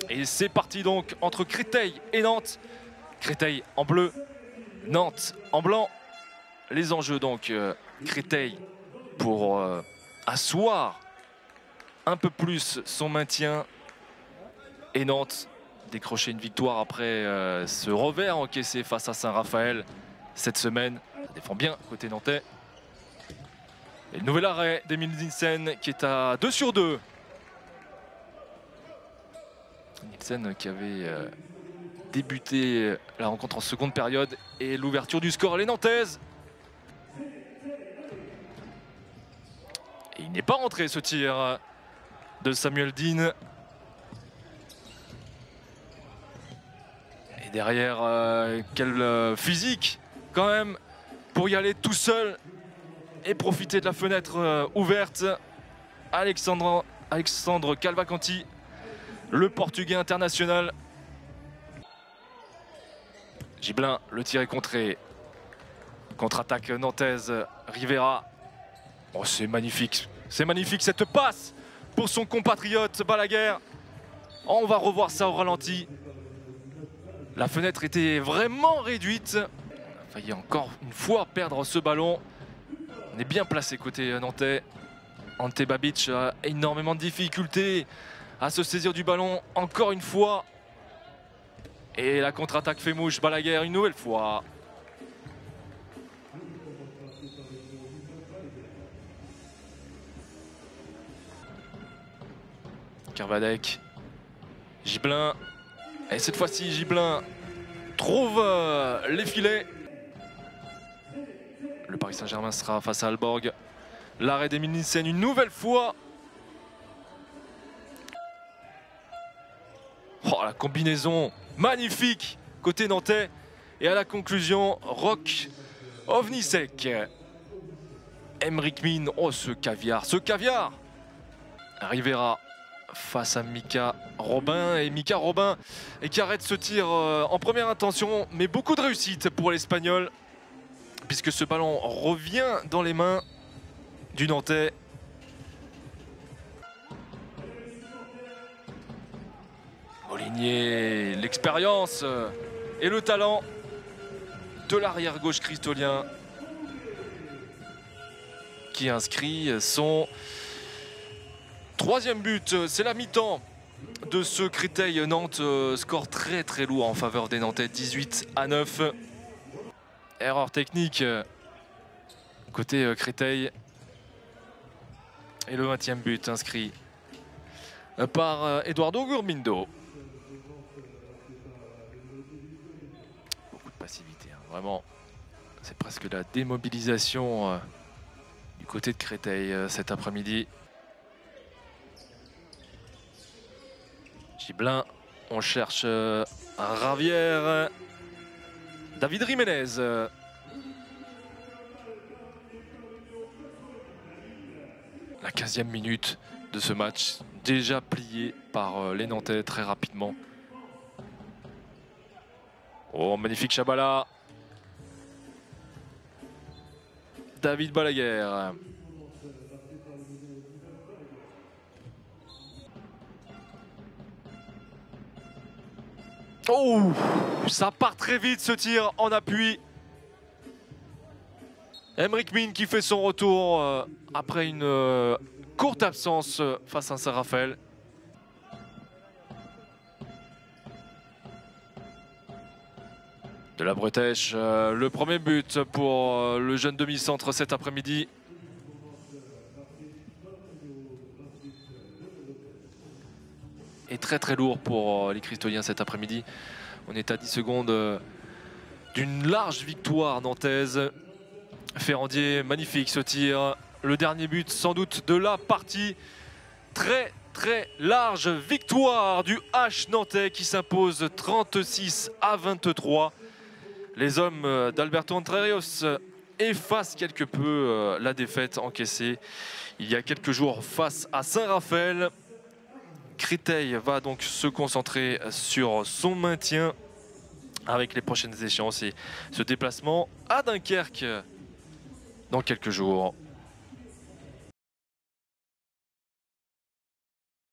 Et c'est parti donc entre Créteil et Nantes. Créteil en bleu, Nantes en blanc. Les enjeux donc Créteil pour asseoir un peu plus son maintien. Et Nantes décrocher une victoire après ce revers encaissé face à Saint-Raphaël cette semaine. Ça défend bien côté nantais. Et le nouvel arrêt d'Emile Nielsen qui est à 2/2. Nielsen qui avait débuté la rencontre en seconde période et l'ouverture du score, les Nantaises. Et il n'est pas rentré ce tir de Samuel Dean. Et derrière, quel physique quand même pour y aller tout seul et profiter de la fenêtre ouverte. Alexandre Cavalcanti, le Portugais international. Gibelin, le tir est contré. Contre-attaque nantaise, Rivera. Oh, c'est magnifique cette passe pour son compatriote Balaguer. Oh, on va revoir ça au ralenti. La fenêtre était vraiment réduite. On a failli encore une fois perdre ce ballon. On est bien placé côté nantais. Ante Babic a énormément de difficultés à se saisir du ballon encore une fois. Et la contre-attaque fait mouche, Balaguer une nouvelle fois. Kervadec, Gibelin. Et cette fois-ci, Gibelin trouve les filets. Le Paris Saint-Germain sera face à Aalborg. L'arrêt d'Emile Nielsen une nouvelle fois. Oh, la combinaison magnifique côté nantais. Et à la conclusion, Roch Ovnisek. Emric Min, oh ce caviar. Rivera face à Mika Robin. Et Mika Robin qui arrête ce tir en première intention. Mais beaucoup de réussite pour l'Espagnol. Puisque ce ballon revient dans les mains du Nantais. Molinier, l'expérience et le talent de l'arrière gauche cristolien qui inscrit son troisième but. C'est la mi-temps de ce Créteil-Nantes. Score très très lourd en faveur des Nantais, 18-9. Erreur technique côté Créteil. Et le 20e but inscrit par Eduardo Gurbindo. Beaucoup de passivité, hein. Vraiment. C'est presque la démobilisation du côté de Créteil cet après-midi. Gibelin, on cherche Ravière. David Jiménez. La 15e minute de ce match, déjà plié par les Nantais très rapidement. Oh, magnifique Chabala. David Balaguer. Oh, ça part très vite ce tir en appui. Emric Min qui fait son retour après une courte absence face à Saint-Raphaël. De la Bretèche, le premier but pour le jeune demi-centre cet après-midi. Et très très lourd pour les Cristoliens cet après-midi. On est à 10 secondes d'une large victoire nantaise. Ferrandier, magnifique ce tir. Le dernier but sans doute de la partie. Très très large victoire du H nantais qui s'impose 36-23. Les hommes d'Alberto Entrerios effacent quelque peu la défaite encaissée il y a quelques jours face à Saint-Raphaël. Créteil va donc se concentrer sur son maintien avec les prochaines échéances et ce déplacement à Dunkerque dans quelques jours.